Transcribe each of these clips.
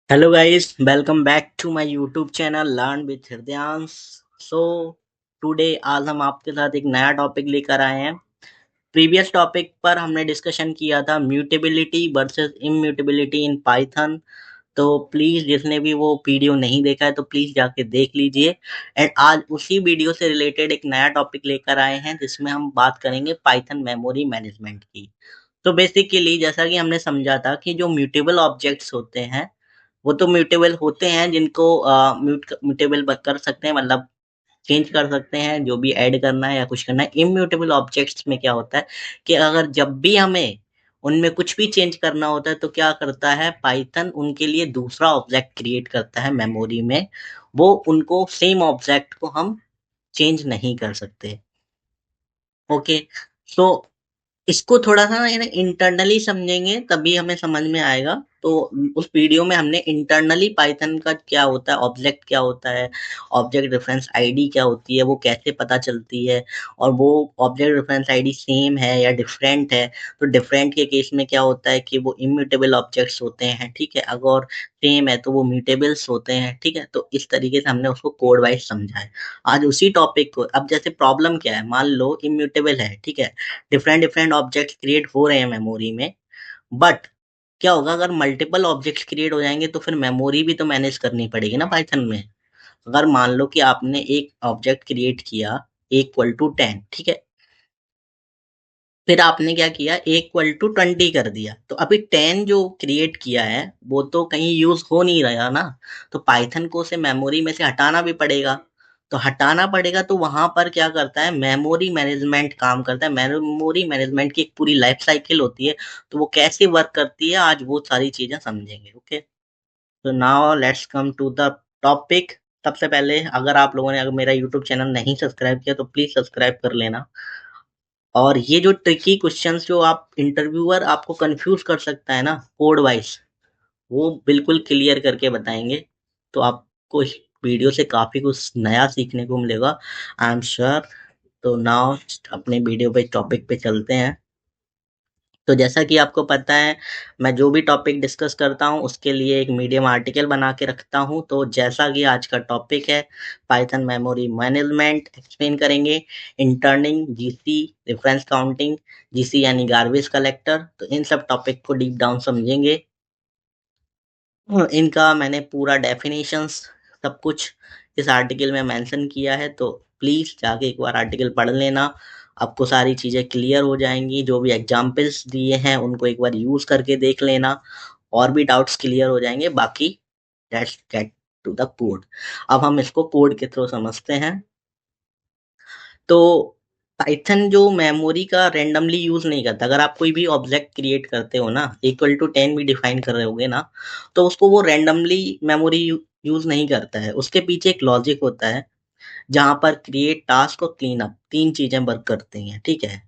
Hello guys, welcome back to my YouTube channel Learn with Hridyansh. So today आज हम आपके साथ एक नया टॉपिक लेकर आए हैं। प्रीवियस टॉपिक पर हमने डिस्कशन किया था mutability versus immutability in Python. तो प्लीज जिसने भी वो वीडियो नहीं देखा है तो प्लीज जाके देख लीजिए। एंड आज उसी वीडियो से रिलेटेड एक नया टॉपिक लेकर आए हैं जिसमें हम बात करेंगे पाइथन मेमोरी मैनेजमेंट की। तो बेसिकली जैसा कि हमने समझा था कि जो म्यूटेबल ऑब्जेक्ट्स होते हैं वो तो म्यूटेबल होते हैं जिनको म्यूटेबल कर सकते हैं, मतलब चेंज कर सकते हैं जो भी ऐड करना है या कुछ करना है। इम्यूटेबल ऑब्जेक्ट्स में क्या होता है कि अगर जब भी हमें उनमें कुछ भी चेंज करना होता है तो क्या करता है पाइथन उनके लिए दूसरा ऑब्जेक्ट क्रिएट करता है मेमोरी में। वो उनको सेम ऑब्जेक्ट को हम चेंज नहीं कर सकते। ओके। सो इसको थोड़ा-सा ना इंटरनली समझेंगे तभी हमें समझ में आएगा। तो उस वीडियो में हमने इंटरनली पाइथन का क्या होता है, ऑब्जेक्ट क्या होता है, ऑब्जेक्ट रेफरेंस आईडी क्या होती है, वो कैसे पता चलती है और वो ऑब्जेक्ट रेफरेंस आईडी सेम है या डिफरेंट है। तो डिफरेंट के केस में क्या होता है कि वो इम्यूटेबल ऑब्जेक्ट्स होते हैं, ठीक है? अगर सेम है तो वो म्यूटेबल्स होते हैं, ठीक है? तो इस तरीके से हमने उसको कोड वाइज़ समझा है। आज उसी टॉपिक को अब जैसे प्रॉब्लम क्या है, मान लो इम्यूटेबल है, ठीक है? डिफरेंट डिफरेंट ऑब्जेक्ट्स क्रिएट हो रहे हैं मेमोरी में। बट क्या होगा अगर मल्टीपल ऑब्जेक्ट्स क्रिएट हो जाएंगे तो फिर मेमोरी भी तो मैनेज करनी पड़ेगी ना पाइथन में। अगर मान लो कि आपने एक ऑब्जेक्ट क्रिएट किया इक्वल टू 10, ठीक है? फिर आपने क्या किया इक्वल टू 20 कर दिया, तो अभी 10 जो क्रिएट किया है वो तो कहीं यूज हो नहीं रहा ना। तो पाइथन को उसे मेमोरी में से हटाना भी पड़ेगा। तो हटाना पड़ेगा तो वहां पर क्या करता है मेमोरी मैनेजमेंट काम करता है। मेमोरी मैनेजमेंट की एक पूरी लाइफ साइकिल होती है। तो वो कैसे वर्क करती है आज वो सारी चीजें समझेंगे। ओके। तो now let's come to the topic. सबसे पहले अगर आप लोगों ने अगर मेरा यूट्यूब चैनल नहीं सब्सक्राइब किया तो प्लीज सब्सक्राइब कर लेना। और ये जो ट्रिकी क्वेश्चंस जो आप इंटरव्यूअर आपको कंफ्यूज कर सकता है ना कोड वाइज, वो बिल्कुल क्लियर करके बताएंगे। तो आपको इस वीडियो से काफी कुछ नया सीखने को मिलेगा, आई एम श्योर। तो नाउ अपने वीडियो पे टॉपिक पे चलते हैं। तो जैसा कि आपको पता है मैं जो भी टॉपिक डिस्कस करता हूँ उसके लिए एक मीडियम आर्टिकल बना के रखता हूँ। तो जैसा कि आज का टॉपिक है पाइथन मेमोरी मैनेजमेंट एक्सप्लेन करेंगे। Interning, GC, reference counting, GC यानी गार्बेज कलेक्टर, तो इन सब टॉपिक को डीप डाउन समझेंगे। इनका मैंने पूरा डेफिनेशंस सब कुछ इस आर्टिकल में मेंशन किया है। तो प्लीज़ जाके एक बार आर्टिकल पढ़ लेना। आपको सारी चीज़ें क्लियर हो जाएंगी। जो भी एग्जाम्पल्स दिए हैं उनको एक बार यूज़ करके देख लेना और भी डाउट्स क्लियर हो जाएंगे। बाकी let's get to the code. अब हम इसको कोड के थ्रू समझते हैं। तो पाइथन जो मेमोरी का रैंडमली यूज नहीं करता। अगर आप कोई भी ऑब्जेक्ट क्रिएट करते हो ना इक्वल टू 10 भी डिफाइन कर रहे होगे ना, तो उसको वो रैंडमली मेमोरी यूज नहीं करता है। उसके पीछे एक लॉजिक होता है जहां पर क्रिएट, टास्क और क्लीन अप तीन चीजें वर्क करती हैं, ठीक है?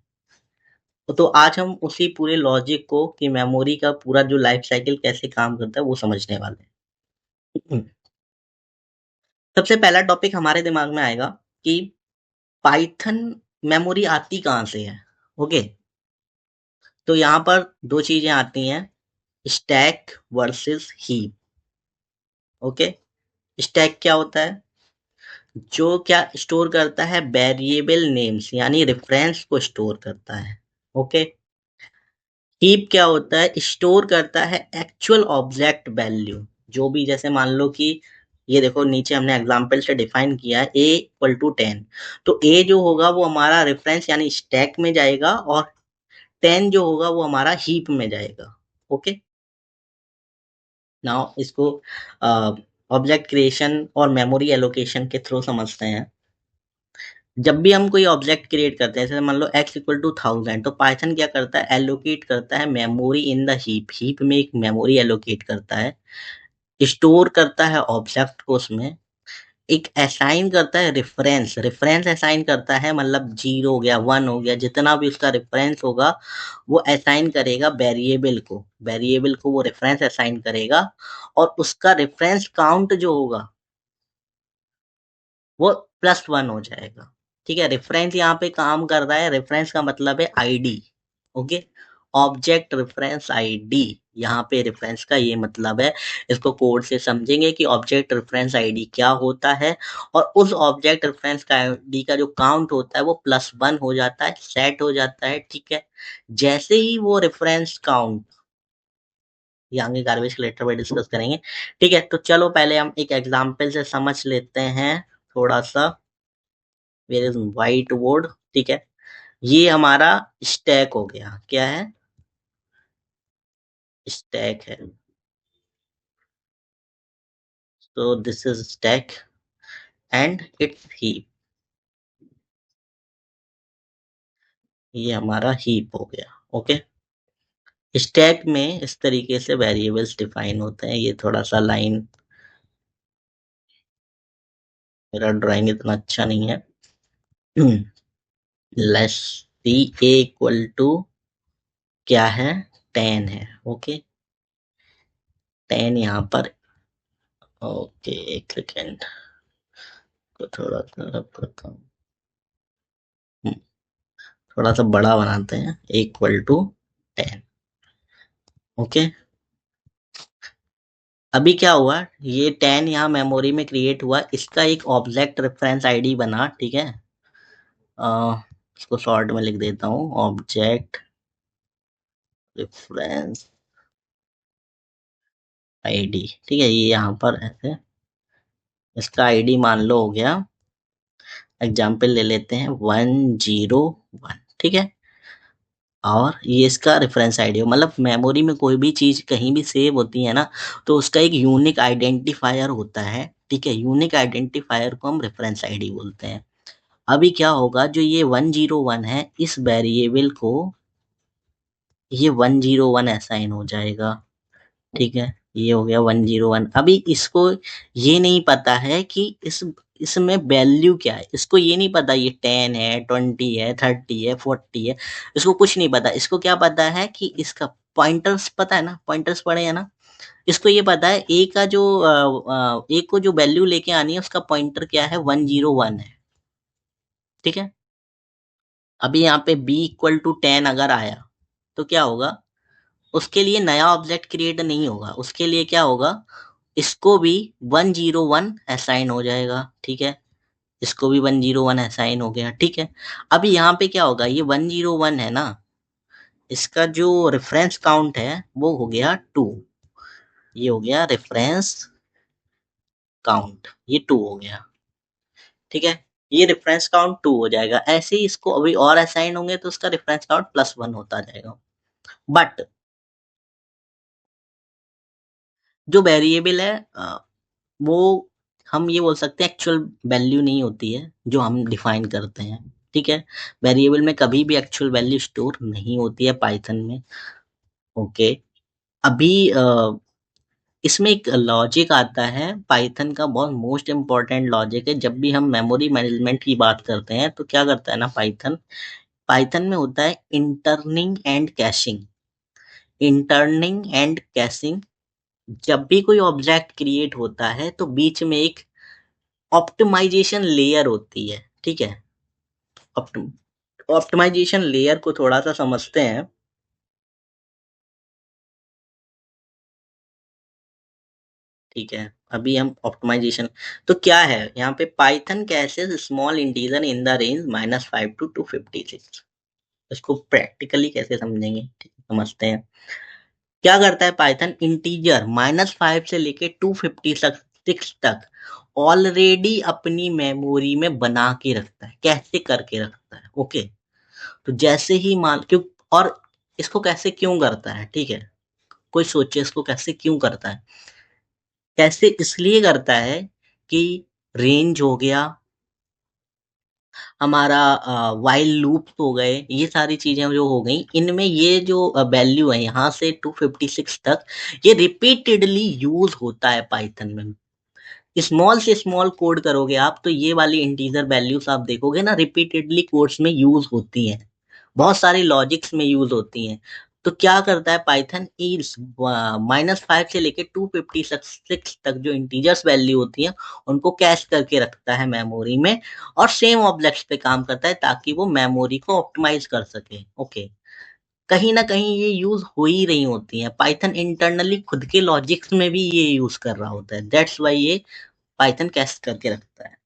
तो आज हम उसी पूरे लॉजिक को कि मेमोरी का पूरा जो लाइफ साइकिल कैसे काम करता है वो समझने वाले हैं। सबसे पहला टॉपिक हमारे दिमाग में आएगा कि पाइथन मेमोरी आती कहाँ से है। ओके। तो यहाँ पर दो चीजें आती हैं, stack versus heap. Okay. Stack क्या होता है? जो क्या स्टोर करता है वेरिएबल नेम्स यानी रेफरेंस को स्टोर करता है। ओके। हीप क्या होता है? स्टोर करता है एक्चुअल ऑब्जेक्ट वैल्यू। जो भी जैसे मान लो कि ये देखो नीचे हमने एग्जांपल से डिफाइन किया है ए इक्वल टू 10। तो ए जो होगा वो हमारा रेफरेंस यानी स्टैक में जाएगा और 10 जो होगा वो हमारा हीप में जाएगा। ओके। नाउ इसको ऑब्जेक्ट क्रिएशन और मेमोरी एलोकेशन के थ्रू समझते हैं। जब भी हम कोई ऑब्जेक्ट क्रिएट करते हैं जैसे मान लो x इक्वल टू 1000, तो पाइथन क्या करता है एलोकेट करता है memory in the heap. Heap में एक मेमोरी एलोकेट करता है, स्टोर करता है ऑब्जेक्ट को उसमें, एक असाइन करता है रेफरेंस। रेफरेंस असाइन करता है मतलब 0 हो गया 1 हो गया जितना भी उसका रेफरेंस होगा वो असाइन करेगा वेरिएबल को। वेरिएबल को वो रेफरेंस असाइन करेगा और उसका रेफरेंस काउंट जो होगा वो +1 हो जाएगा। ठीक है? रेफरेंस यहाँ पे काम कर रहा है। रेफरेंस का मतलब है ID. Okay. Object reference ID, यहाँ पे रेफरेंस का ये मतलब है, इसको कोड से समझेंगे कि ऑब्जेक्ट रेफरेंस आईडी क्या होता है, और उस ऑब्जेक्ट रेफरेंस का आईडी का जो काउंट होता है वो +1 हो जाता है, सेट हो जाता है, ठीक है। जैसे ही वो रेफरेंस काउंट, ये आगे गार्बेज कलेक्टर पे डिस्कस करेंगे, ठीक है। तो चलो पहले हम एक एग्जांपल से समझ लेते हैं थोड़ा सा। वेयर इज व्हाइट बोर्ड, ठीक है। ये हमारा स्टैक हो गया, क्या है, स्टैक है। तो this is stack and it's heap, ये हमारा हीप हो गया, ओके। स्टैक में इस तरीके से वेरिएबल्स डिफाइन होते हैं। ये थोड़ा सा लाइन, मेरा ड्राइंग इतना अच्छा नहीं है। Let's see, a equal to क्या है, 10 है, ओके। 10 यहाँ पर, ओके, एक सेकेंड को थोड़ा सा रब करता हूँ। हम्म, थोड़ा सा बड़ा बनाते हैं, इक्वल टू 10, ओके। अभी क्या हुआ, ये 10 यहाँ मेमोरी में क्रिएट हुआ, इसका एक ऑब्जेक्ट रेफरेंस आईडी बना, ठीक है। इसको शॉर्ट में लिख देता हूँ, ऑब्जेक्ट रेफरेंस आईडी, ठीक है। ये यहाँ पर ऐसे इसका आईडी मान लो हो गया, एग्जाम्पल ले लेते हैं 101, ठीक है। और ये इसका रेफरेंस आईडी, मतलब मेमोरी में कोई भी चीज कहीं भी सेव होती है ना, तो उसका एक यूनिक आइडेंटिफायर होता है, ठीक है। यूनिक आइडेंटिफायर को हम रेफरेंस आईडी बोलते हैं। अभी क्या होगा, जो ये 101 है, इस वेरिएबल को ये 101 असाइन हो जाएगा, ठीक है। ये हो गया 101। अभी इसको ये नहीं पता है कि इसमें वैल्यू क्या है, इसको ये नहीं पता ये 10 है, 20 है, 30 है, 40 है, इसको कुछ नहीं पता। इसको क्या पता है कि इसका पॉइंटर्स पता है ना, पॉइंटर्स पढ़े है ना। इसको ये पता है ए का जो ए को जो वैल्यू लेके आनी है उसका पॉइंटर क्या है, 101 है, ठीक है। अभी यहाँ पे b इक्वल टू 10 अगर आया तो क्या होगा, उसके लिए नया ऑब्जेक्ट क्रिएट नहीं होगा, उसके लिए क्या होगा, इसको भी 101 असाइन हो जाएगा, ठीक है। इसको भी 101 असाइन हो गया, ठीक है। अभी यहाँ पे क्या होगा, ये 101 है ना, इसका जो रेफरेंस काउंट है वो हो गया 2, ये हो गया रेफरेंस काउंट, ये 2 हो गया, ठीक है। ये रेफरेंस काउंट 2 हो जाएगा। ऐसे ही इसको अभी और असाइन होंगे तो उसका रेफरेंस काउंट +1 होता जाएगा। बट जो वेरिएबल है वो हम ये बोल सकते हैं एक्चुअल वैल्यू नहीं होती है जो हम डिफाइन करते हैं, ठीक है। वेरिएबल में कभी भी एक्चुअल वैल्यू स्टोर नहीं होती है पाइथन में, ओके। अभी इसमें एक लॉजिक आता है पाइथन का, बहुत मोस्ट इम्पॉर्टेंट लॉजिक है। जब भी हम मेमोरी मैनेजमेंट की बात करते हैं तो क्या करता है ना पाइथन, पाइथन में होता है इंटरनिंग एंड कैशिंग। इंटरनिंग एंड कैशिंग, जब भी कोई ऑब्जेक्ट क्रिएट होता है तो बीच में एक ऑप्टिमाइजेशन लेयर होती है, ठीक है। ऑप्टिमाइजेशन लेयर को थोड़ा सा समझते हैं, ठीक है। अभी हम ऑप्टिमाइजेशन, तो क्या है यहाँ पे, पाइथन कैसे small integer in the range -5 to 256, इसको प्रैक्टिकली कैसे समझेंगे, ठीक है, समझते हैं। क्या करता है पाइथन, इंटीजर -5 से लेके 256 तक ऑलरेडी अपनी मेमोरी में बना के रखता है, कैसे करके रखता है, ओके। तो जैसे ही मान क्यों, और इसको कैसे क्यों करता है, ठीक है। कोई सोचे इसको कैसे क्यों करता है, कैसे इसलिए करता है कि रेंज हो गया हमारा, वाइल लूप हो गए, ये सारी चीजें जो हो गई, इनमें ये जो वैल्यू है यहाँ से 256 तक, ये रिपीटेडली यूज होता है पाइथन में। स्मॉल से स्मॉल कोड करोगे आप तो ये वाली इंटीजर वैल्यूज आप देखोगे ना, रिपीटेडली कोड्स में यूज होती हैं, बहुत सारे लॉजिक्स में यूज होती हैं। तो क्या करता है पाइथन, इस -5 से लेके 256 तक जो इंटीजर्स वैल्यू होती है उनको कैश करके रखता है मेमोरी में, और सेम ऑब्जेक्ट्स पे काम करता है ताकि वो मेमोरी को ऑप्टिमाइज कर सके, ओके। कहीं ना कहीं ये यूज हो ही रही होती है। पाइथन इंटरनली खुद के लॉजिक्स में भी ये यूज कर रहा होता है, दैट्स वाई ये पाइथन कैसे करके रखता है।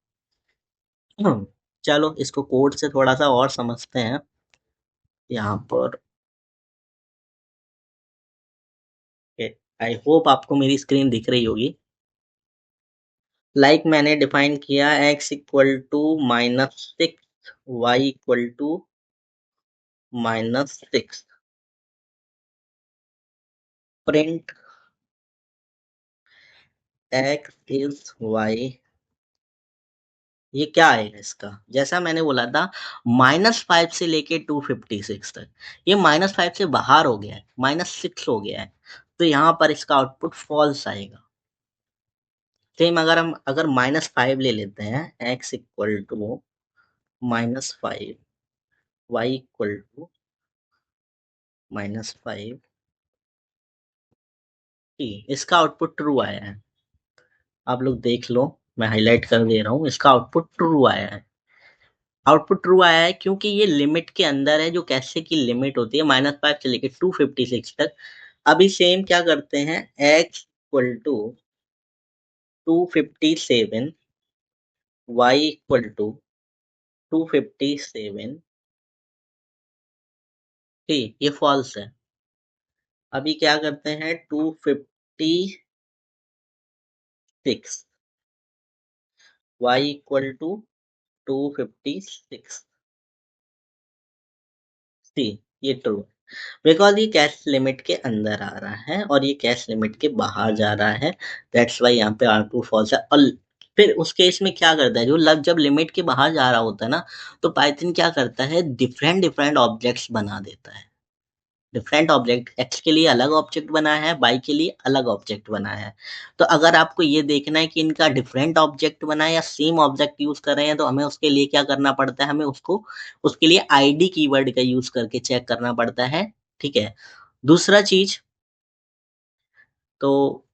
चलो इसको कोड से थोड़ा सा और समझते हैं। यहाँ पर आई होप आपको मेरी स्क्रीन दिख रही होगी। मैंने डिफाइन किया x equal to -6, y equal to -6, print x is y। ये क्या आएगा इसका, जैसा मैंने बोला था -5 से लेके 256 तक, ये -5 से बाहर हो गया है, -6 हो गया है, तो यहाँ पर इसका आउटपुट फॉल्स आएगा। सेम अगर -5 ले लेते हैं, x equal to -5, y equal to -5, इसका आउटपुट ट्रू आया है। आप लोग देख लो, मैं हाईलाइट कर दे रहा हूँ, इसका आउटपुट ट्रू आया है। आउटपुट ट्रू आया है क्योंकि ये लिमिट के अंदर है, जो कैसे की लिमिट होती है -5 से लेके 256 तक। अभी सेम क्या करते हैं, x equal to 257, y equal to 257, ठीक, ये फॉल्स है। अभी क्या करते हैं, 256, y इक्वल टू 256, सी, ये ट्रू, बिकॉज ये कैश लिमिट के अंदर आ रहा है और ये कैश लिमिट के बाहर जा रहा है, दैट्स वाई यहाँ पे आर टू फॉल्स है। और फिर उस केस में क्या करता है, जब लिमिट के बाहर जा रहा होता है ना, तो पाइथन क्या करता है, डिफरेंट डिफरेंट ऑब्जेक्ट्स बना देता है। डिफरेंट ऑब्जेक्ट, एक्स के लिए अलग ऑब्जेक्ट बनाया है, वाई के लिए अलग ऑब्जेक्ट बनाया है। तो अगर आपको ये देखना है कि इनका डिफरेंट ऑब्जेक्ट बना है या सेम ऑब्जेक्ट यूज कर रहे हैं, तो हमें उसके लिए क्या करना पड़ता है, हमें उसको उसके लिए आईडी कीवर्ड का यूज करके चेक करना पड़ता है। ठीक है, दूसरा चीज, तो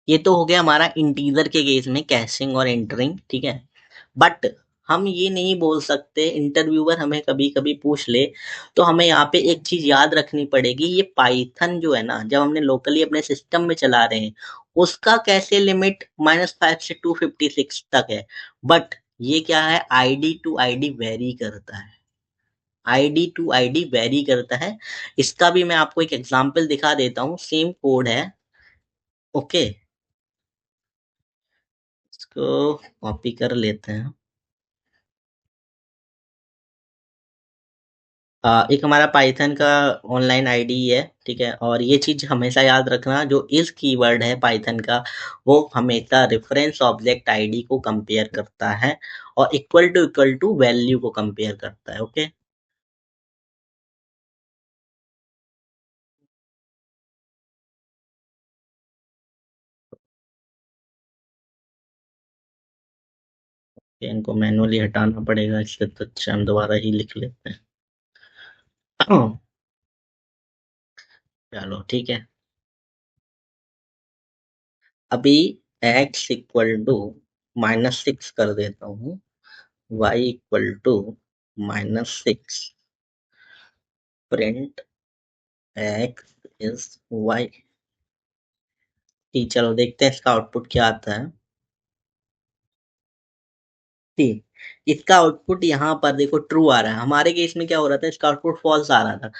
ये तो हो गया हमारा इंटीजर के केस में कैशिंग और एंटरिंग, ठीक है। बट हम ये नहीं बोल सकते, इंटरव्यूअर हमें कभी कभी पूछ ले, तो हमें यहाँ पे एक चीज याद रखनी पड़ेगी, ये पाइथन जो है ना, जब हमने लोकली अपने सिस्टम में चला रहे हैं, उसका कैसे लिमिट -5 से 256 तक है। बट ये क्या है, आईडी टू आईडी वेरी करता है, आईडी टू आईडी वेरी करता है। इसका भी मैं आपको एक एग्जांपल दिखा देता हूँ, सेम कोड है, ओके। इसको कॉपी कर लेते हैं। एक हमारा पाइथन का ऑनलाइन आईडी है, ठीक है, और ये चीज हमेशा याद रखना, जो इस कीवर्ड है पाइथन का, वो हमेशा रेफरेंस ऑब्जेक्ट आईडी को कंपेयर करता है और इक्वल टू वैल्यू को कंपेयर करता है, ओके। इनको मैनुअली हटाना पड़ेगा, इससे तो अच्छा हम दोबारा ही लिख लेते हैं। चलो ठीक है, अभी x इक्वल टू -6 कर देता हूँ, y equal to -6, print x is y। ठीक, चलो देखते हैं इसका आउटपुट क्या आता है। ठीक, इसका आउटपुट यहाँ पर देखो ट्रू आ रहा है, हमारे केस में क्या हो रहा था, इसका आउटपुट फॉल्स आ रहा था।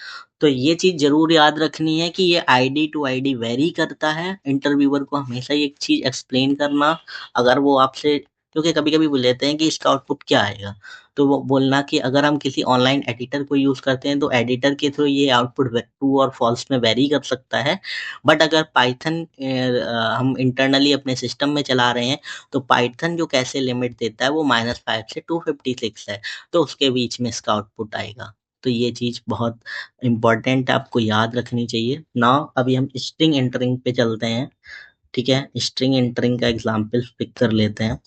तो ये चीज जरूर याद रखनी है कि ये आईडी टू आईडी वेरी करता है, इंटरव्यूअर को हमेशा ये चीज एक्सप्लेन करना। अगर वो आपसे, क्योंकि कभी कभी बोल लेते हैं कि इसका आउटपुट क्या आएगा, तो वो बोलना कि अगर हम किसी ऑनलाइन एडिटर को यूज करते हैं, तो एडिटर के थ्रू ये आउटपुट ट्रू और फॉल्स में वेरी कर सकता है। बट अगर पाइथन हम इंटरनली अपने सिस्टम में चला रहे हैं, तो पाइथन जो कैसे लिमिट देता है, वो -5 से 256 है, तो उसके बीच में इसका आउटपुट आएगा। तो ये चीज बहुत इंपॉर्टेंट है, आपको याद रखनी चाहिए। नाउ अभी हम स्ट्रिंग एंटरिंग पे चलते हैं, ठीक है। स्ट्रिंग एंटरिंग का एग्जांपल पिक कर लेते हैं।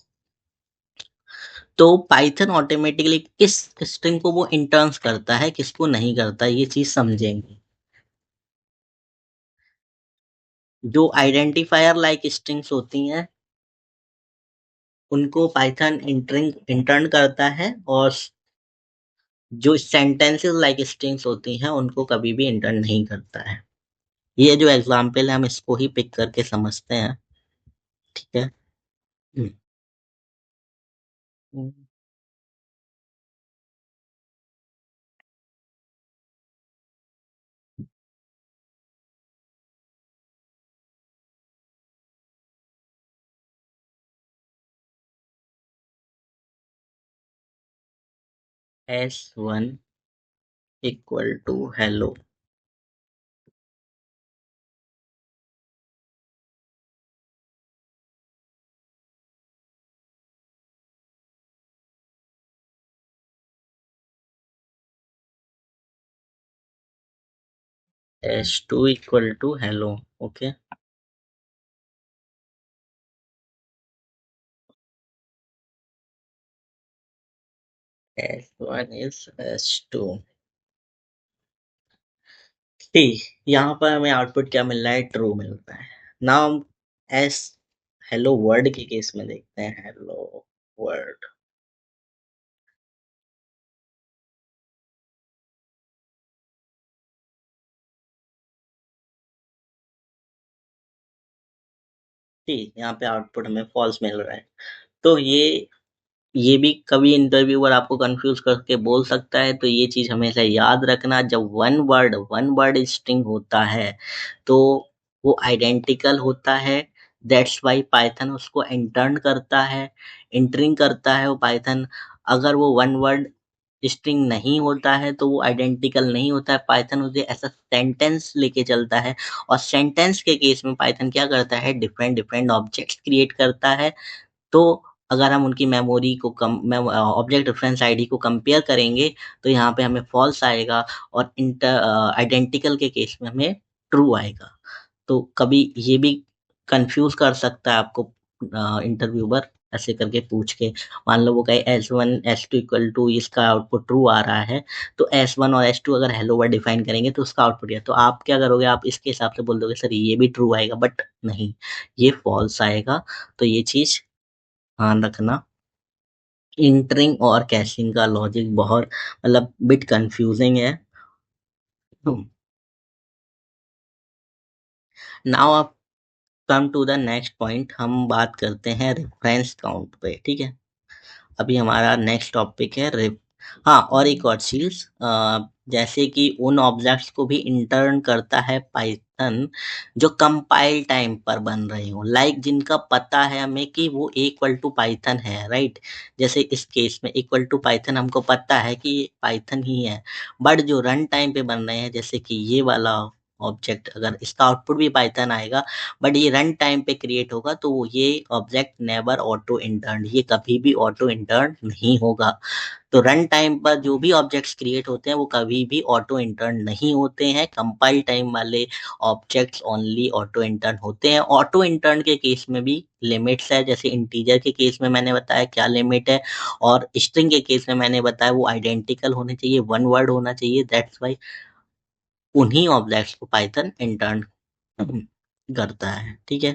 तो पाइथन ऑटोमेटिकली किस स्ट्रिंग को वो इंटर्न्स करता है, किसको नहीं करता, ये चीज समझेंगे। जो आइडेंटिफायर लाइक स्ट्रिंग्स होती हैं, उनको पाइथन इंटर्न करता है, और जो सेंटेंसेस लाइक स्ट्रिंग्स होती हैं उनको कभी भी इंटर्न नहीं करता है। ये जो एग्जाम्पल है हम इसको ही पिक करके समझते हैं। ठीक है। S1 equal to hello. S2 equal to hello. Okay. S1 is S2। ठीक, यहाँ पर हमें आउटपुट क्या मिल रहा है? ट्रू मिल रहा है। नाउ हम एस हेलो वर्ड के केस में देखते हैं। Hello word. ठीक, यहाँ पे आउटपुट हमें फॉल्स मिल रहा है। तो ये भी कभी इंटरव्यूअर आपको कंफ्यूज करके बोल सकता है, तो ये चीज हमेशा याद रखना। जब वन वर्ड स्ट्रिंग होता है तो वो आइडेंटिकल होता है। दैट्स वाई पाइथन उसको इंटरिंग करता है वो पाइथन। अगर वो वन वर्ड स्ट्रिंग नहीं होता है तो वो आइडेंटिकल नहीं होता है। पाइथन उसे ऐसा सेंटेंस लेके चलता है, और सेंटेंस के केस में पाइथन क्या करता है? डिफरेंट डिफरेंट ऑब्जेक्ट्स क्रिएट करता है। तो अगर हम उनकी मेमोरी को ऑब्जेक्ट रेफरेंस आईडी को कंपेयर करेंगे तो यहाँ पे हमें फॉल्स आएगा, और इंटर आइडेंटिकल के केस में हमें ट्रू आएगा। तो कभी ये भी कंफ्यूज कर सकता है आपको इंटरव्यूअर, ऐसे करके पूछ के। मान लो वो कहे S1 S2 इक्वल टू, इसका आउटपुट ट्रू आ रहा है, तो S1 और S2 अगर हेलो वर्ड डिफाइन करेंगे तो उसका आउटपुट यह। तो आप क्या करोगे? आप इसके हिसाब से बोल दोगे सर ये भी ट्रू आएगा, बट नहीं, ये फॉल्स आएगा। तो ये चीज ध्यान रखना। इंटरिंग और कैशिंग का लॉजिक बहुत मतलब बिट कंफ्यूजिंग है। नाउ आप come to the next point, हम बात करते हैं रेफरेंस काउंट पे। ठीक है। अभी हमारा नेक्स्ट टॉपिक है रिप। हाँ, और एक और चीज, जैसे कि उन ऑब्जेक्ट्स को भी इंटर्न करता है पाइथन जो कंपाइल टाइम पर बन रहे हो, लाइक जिनका पता है हमें कि वो इक्वल टू पाइथन है, राइट। जैसे इस केस में इक्वल टू पाइथन हमको पता है कि ये पाइथन ही है। बट जो रन टाइम पे बन रहे हैं, जैसे कि ये वाला ऑब्जेक्ट, अगर इसका आउटपुट भी पाइथन आएगा बट ये रन टाइम पे क्रिएट होगा, तो ये ऑब्जेक्ट नेवर ऑटो इंटर्न, ये कभी भी ऑटो इंटर्न नहीं होगा। तो रन टाइम पर जो भी ऑब्जेक्ट्स क्रिएट होते हैं वो कभी भी ऑटो इंटर्न नहीं होते हैं। कंपाइल टाइम वाले ऑब्जेक्ट्स ओनली ऑटो इंटर्न होते हैं। ऑटो इंटर्न के केस में भी लिमिट्स है, जैसे इंटीजर के केस में मैंने बताया क्या लिमिट है, और स्ट्रिंग के केस में मैंने बताया वो आइडेंटिकल होने चाहिए, वन वर्ड होना चाहिए। दैट्स वाई उन्हीं ऑब्जेक्ट्स को पाइथन इंटर्न करता है। ठीक है।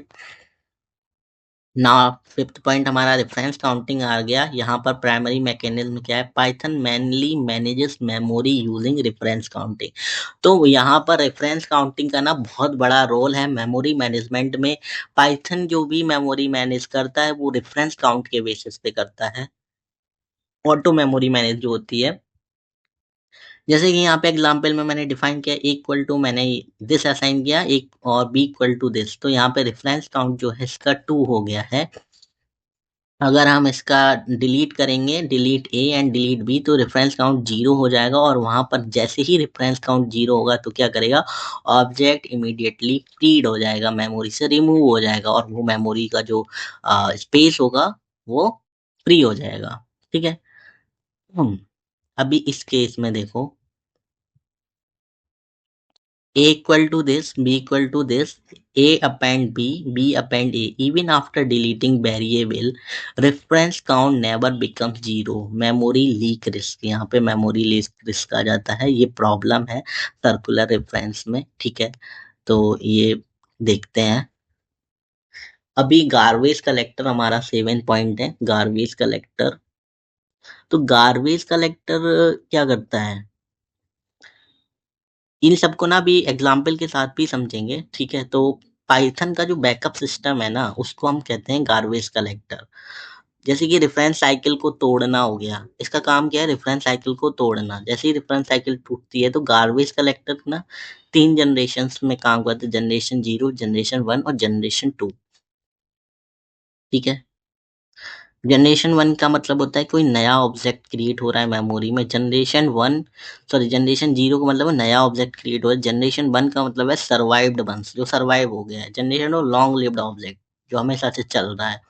ना, फिफ्थ पॉइंट हमारा रेफरेंस काउंटिंग आ गया। यहाँ पर प्राइमरी मैकेनिज्म क्या है? Python mainly manages memory using reference counting. तो यहाँ पर रेफरेंस काउंटिंग का ना बहुत बड़ा रोल है मेमोरी मैनेजमेंट में। पाइथन जो भी मेमोरी मैनेज करता है वो रेफरेंस काउंट के बेसिस पे करता है। ऑटो मेमोरी मैनेज जो होती है, जैसे कि यहाँ पे एग्जांपल में मैंने डिफाइन किया इक्वल टू, मैंने दिस असाइन किया एक, और बी इक्वल टू दिस, तो यहाँ पे रेफरेंस काउंट जो है इसका 2 हो गया है। अगर हम इसका डिलीट करेंगे, delete a and delete b, तो रेफरेंस काउंट 0 हो जाएगा। और वहां पर जैसे ही रेफरेंस काउंट 0 होगा तो क्या करेगा? ऑब्जेक्ट इमीडिएटली फ्रीड हो जाएगा, मेमोरी से रिमूव हो जाएगा, और वो मेमोरी का जो स्पेस होगा वो फ्री हो जाएगा। ठीक है। हम अभी इस केस में देखो, A equal to this, B equal to this, A append B, B append A. Even after deleting variable, reference count never becomes zero. Memory leak risk, यहाँ पे memory leak risk आ जाता है। ये प्रॉब्लम है circular reference में। ठीक है। तो ये देखते हैं। अभी गार्बेज कलेक्टर हमारा 7 पॉइंट है। गार्बेज कलेक्टर तो गार्बेज कलेक्टर क्या करता है, इन सबको ना अभी एग्जाम्पल के साथ भी समझेंगे, ठीक है। तो पाइथन का जो बैकअप सिस्टम है ना, उसको हम कहते हैं गार्बेज कलेक्टर। जैसे कि रेफरेंस साइकिल को तोड़ना हो गया, इसका काम क्या है, रेफरेंस साइकिल को तोड़ना। जैसे ही रेफरेंस साइकिल टूटती है तो गार्बेज कलेक्टर ना 3 जनरेशंस में काम करते हैं, जनरेशन 0, जनरेशन 1 और जनरेशन 2, ठीक है। जनरेशन 1 का मतलब होता है कोई नया ऑब्जेक्ट क्रिएट हो रहा है मेमोरी में। जनरेशन 0 का मतलब है नया ऑब्जेक्ट क्रिएट हो रहा है। जनरेशन 1 का मतलब है सर्वाइव्ड वंस, जो सर्वाइव हो गया है। Generation of long lived object, जो हमेशा से चल रहा है।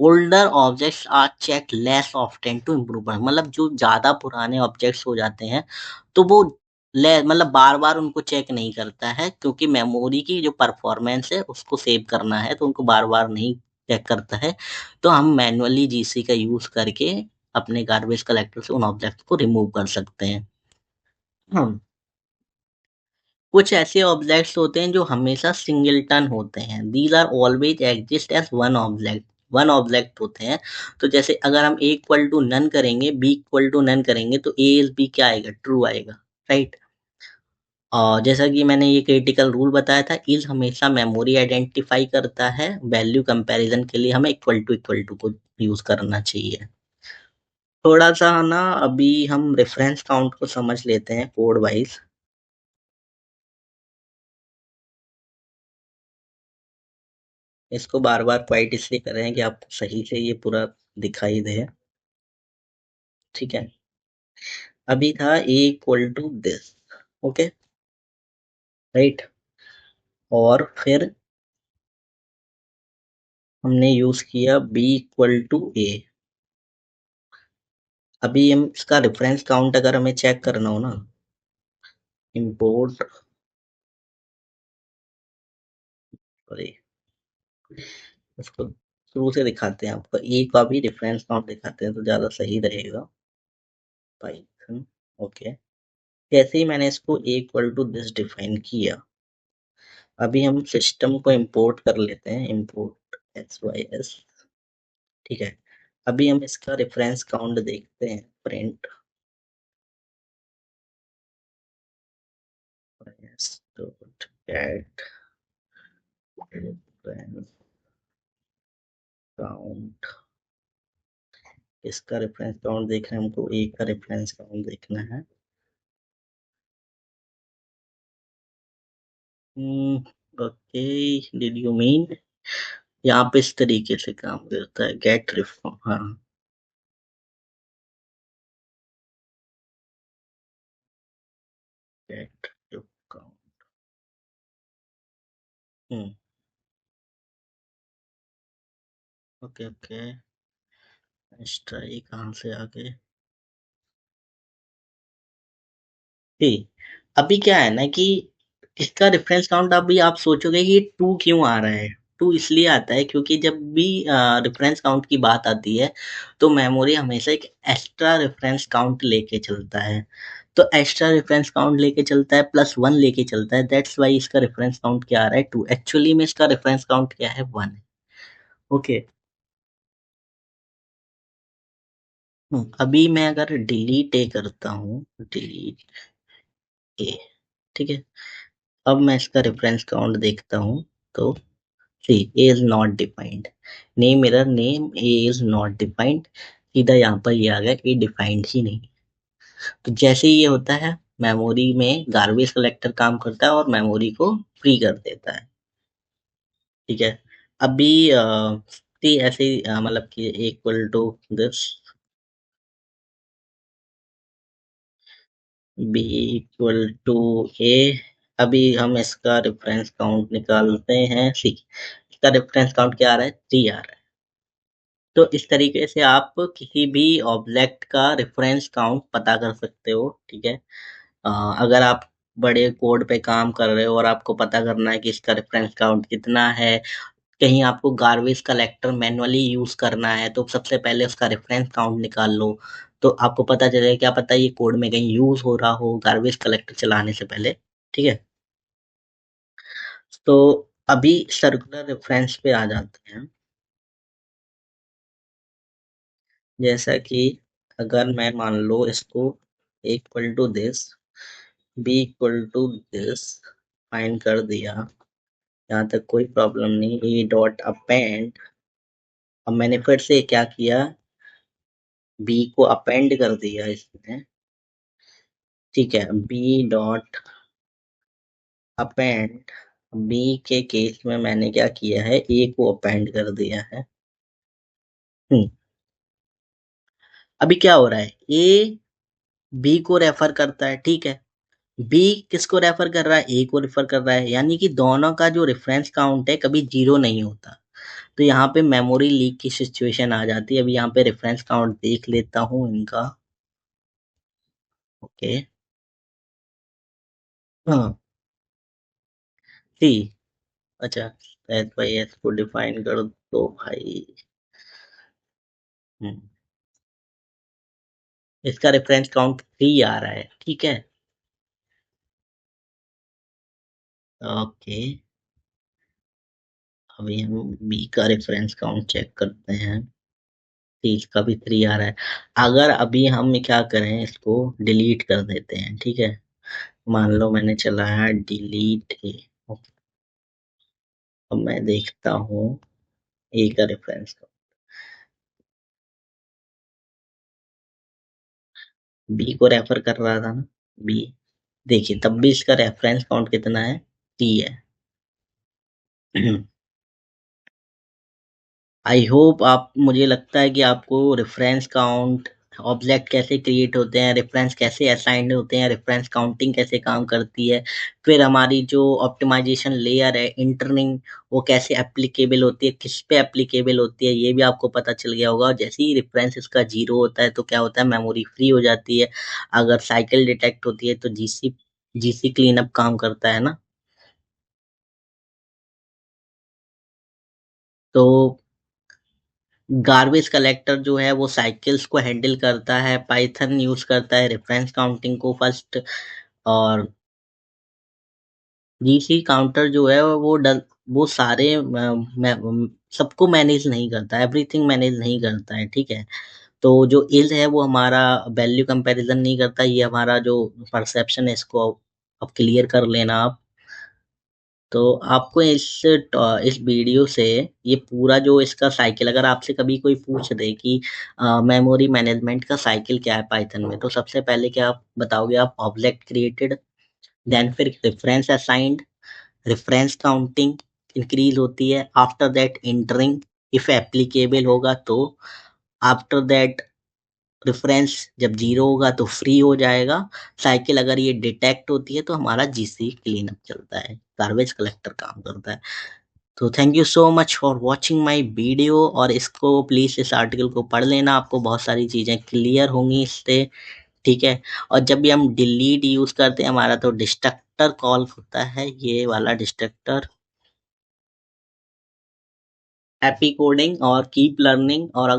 Older objects are check less often to improve, मतलब जो ज्यादा पुराने ऑब्जेक्ट्स हो जाते हैं तो वो मतलब बार बार उनको चेक नहीं करता है, क्योंकि मेमोरी की जो परफॉर्मेंस है उसको सेव करना है, तो उनको बार बार नहीं चेक करता है। तो हम मैनुअली जीसी का यूज करके अपने गार्बेज कलेक्टर से उन ऑब्जेक्ट्स को रिमूव कर सकते हैं। हम कुछ ऐसे ऑब्जेक्ट्स होते हैं जो हमेशा सिंगलटन होते हैं, these are always exist as one object होते हैं। तो जैसे अगर हम ए इक्वल टू नन करेंगे, बी इक्वल टू नन करेंगे, तो ए इज बी क्या आएगा, ट्रू आएगा, राइट। और जैसा कि मैंने ये क्रिटिकल रूल बताया था, इज हमेशा मेमोरी आइडेंटिफाई करता है, वैल्यू कंपैरिजन के लिए हमें इक्वल टू को यूज करना चाहिए। थोड़ा सा ना अभी हम रेफरेंस काउंट को समझ लेते हैं कोड वाइज। इसको बार बार क्वाइट इसलिए कर रहे हैं कि आपको सही से ये पूरा दिखाई दे, ठीक है। अभी था A equal to this, okay, right. और फिर हमने यूज किया बी इक्वल टू ए। अभी हम इसका रेफरेंस काउंट अगर हमें चेक करना हो ना, इंपोर्ट, सॉरी, इसको शुरू से दिखाते हैं, आपको ए का भी रेफरेंस काउंट दिखाते हैं तो ज्यादा सही रहेगा। Python, okay. जैसे ही मैंने इसको ए इक्वल टू दिस डिफाइन किया, अभी हम सिस्टम को इंपोर्ट कर लेते हैं, इंपोर्ट sys, ठीक है। अभी हम इसका रेफरेंस काउंट देखते हैं, print dot gate reference count. इसका रेफरेंस काउंट देखना है हमको, ए का रेफरेंस काउंट देखना है। ओके, डिड यू मीन, यहाँ पे इस तरीके से काम करता है, गेट रेफ, हाँ, गेट काउंट। हम्म, ओके ओके, स्ट्राइक कहाँ से आ गए, ठीक। अभी क्या है ना कि इसका रेफरेंस काउंट, अभी आप सोचोगे कि टू क्यों आ रहा है। टू इसलिए आता है क्योंकि जब भी रेफरेंस काउंट की बात आती है तो मेमोरी हमेशा एक एक्स्ट्रा रेफरेंस काउंट लेके चलता है। तो एक्स्ट्रा रेफरेंस काउंट लेके चलता है, +1 लेके चलता है, दैट्स वाई इसका रेफरेंस काउंट क्या आ रहा है, 2। एक्चुअली में इसका रेफरेंस काउंट क्या है, 1 है, ओके। अभी मैं अगर डिलीट ए करता हूँ, डिलीट ए, ठीक है। अब मैं इसका रेफरेंस काउंट देखता हूँ, तो see A is not defined, name error, name A is not defined, सीधा यहाँ पर ये आ गया, ए डिफाइंड ही नहीं। तो जैसे ही ये होता है, मेमोरी में गार्बेज कलेक्टर काम करता है और मेमोरी को फ्री कर देता है, ठीक है। अभी सी ऐसे ही मतलब कि equal to this, B equal to A. अभी हम इसका रेफरेंस काउंट निकालते हैं, सी, इसका रेफरेंस काउंट क्या आ रहा है, 3 आ रहा है। तो इस तरीके से आप किसी भी ऑब्जेक्ट का रेफरेंस काउंट पता कर सकते हो, ठीक है। अ, अगर आप बड़े कोड पे काम कर रहे हो और आपको पता करना है कि इसका रेफरेंस काउंट कितना है, कहीं आपको गार्बेज कलेक्टर मैन्युअली यूज करना है, तो सबसे पहले उसका रेफरेंस काउंट निकाल लो, तो आपको पता चलेगा, क्या पता ये कोड में कहीं यूज हो रहा हो गार्बेज कलेक्टर चलाने से पहले, ठीक है। तो अभी सर्कुलर रेफरेंस पे आ जाते हैं, जैसा कि अगर मैं मान लो इसको equal to this, B equal to this find कर दिया, यहाँ तक कोई प्रॉब्लम नहीं। ए डॉट अपेंड, अब मैंने फिर से क्या किया, बी को अपेंड कर दिया इसमें, ठीक है। बी डॉट अपेंड, बी के केस में मैंने क्या किया है, ए को अपेंड कर दिया है। अभी क्या हो रहा है, ए बी को रेफर करता है, ठीक है। बी किसको रेफर कर रहा है, ए को रेफर कर रहा है, यानी कि दोनों का जो रेफरेंस काउंट है कभी जीरो नहीं होता। तो यहाँ पे मेमोरी लीक की सिचुएशन आ जाती है। अभी यहाँ पे रेफरेंस काउंट देख लेता हूँ इनका। ओके, हाँ सी, अच्छा, एच बाई एस को डिफाइन कर दो भाई। हम्म, इसका रेफरेंस काउंट 3 आ रहा है, ठीक है। ओके, अभी हम बी का रेफरेंस काउंट चेक करते हैं। इसका भी 3 आ रहा है। अगर अभी हम क्या करें, इसको डिलीट कर देते हैं, ठीक है। मान लो मैंने चलाया डिलीट ए, अब मैं देखता हूँ ए का रेफरेंस, बी को रेफर कर रहा था ना, बी, देखिए तब भी इसका रेफरेंस काउंट कितना है, 3 है। आई होप आप, मुझे लगता है कि आपको रेफरेंस काउंट, ऑब्जेक्ट कैसे क्रिएट होते हैं, रेफरेंस कैसे असाइंड होते हैं, रेफरेंस काउंटिंग कैसे काम करती है, फिर हमारी जो ऑप्टिमाइजेशन लेयर है इंटरनिंग, वो कैसे एप्लीकेबल होती है, किस पे एप्लीकेबल होती है, ये भी आपको पता चल गया होगा। जैसे ही रेफरेंस इसका जीरो होता है तो क्या होता है, मेमोरी फ्री हो जाती है। अगर साइकिल डिटेक्ट होती है तो जीसी जीसी क्लीनअप काम करता है ना। तो गार्बेज कलेक्टर जो है वो साइकिल्स को हैंडल करता है, पाइथन यूज करता है रेफरेंस काउंटिंग को फर्स्ट, और जीसी काउंटर जो है वो सारे सबको मैनेज नहीं करता, एवरीथिंग मैनेज नहीं करता है, ठीक है। तो जो इज है वो हमारा वैल्यू कंपैरिजन नहीं करता, ये हमारा जो परसेप्शन है इसको अब क्लियर कर लेना आप। तो आपको इस वीडियो से ये पूरा जो इसका साइकिल, अगर आपसे कभी कोई पूछ दे कि मेमोरी मैनेजमेंट का साइकिल क्या है पाइथन में, तो सबसे पहले क्या आप बताओगे, आप ऑब्जेक्ट क्रिएटेड, देन फिर reference assigned, reference counting increase होती है, after that interning, if applicable होगा तो, आफ्टर दैट रेफरेंस जब जीरो होगा तो फ्री हो जाएगा, साइकिल अगर ये डिटेक्ट होती है तो हमारा जीसी क्लीनअप चलता है, गार्बेज कलेक्टर काम करता है। तो thank you so much for watching my video, और इसको प्लीज इस आर्टिकल को पढ़ लेना, आपको बहुत सारी चीजें क्लियर होंगी इससे, ठीक है। और जब भी हम डिलीट यूज करते हैं हमारा तो डिस्ट्रक्टर कॉल होता है, ये वाला डिस्ट्रक्टर, हैप्पी कोडिंग और कीप लर्निंग। और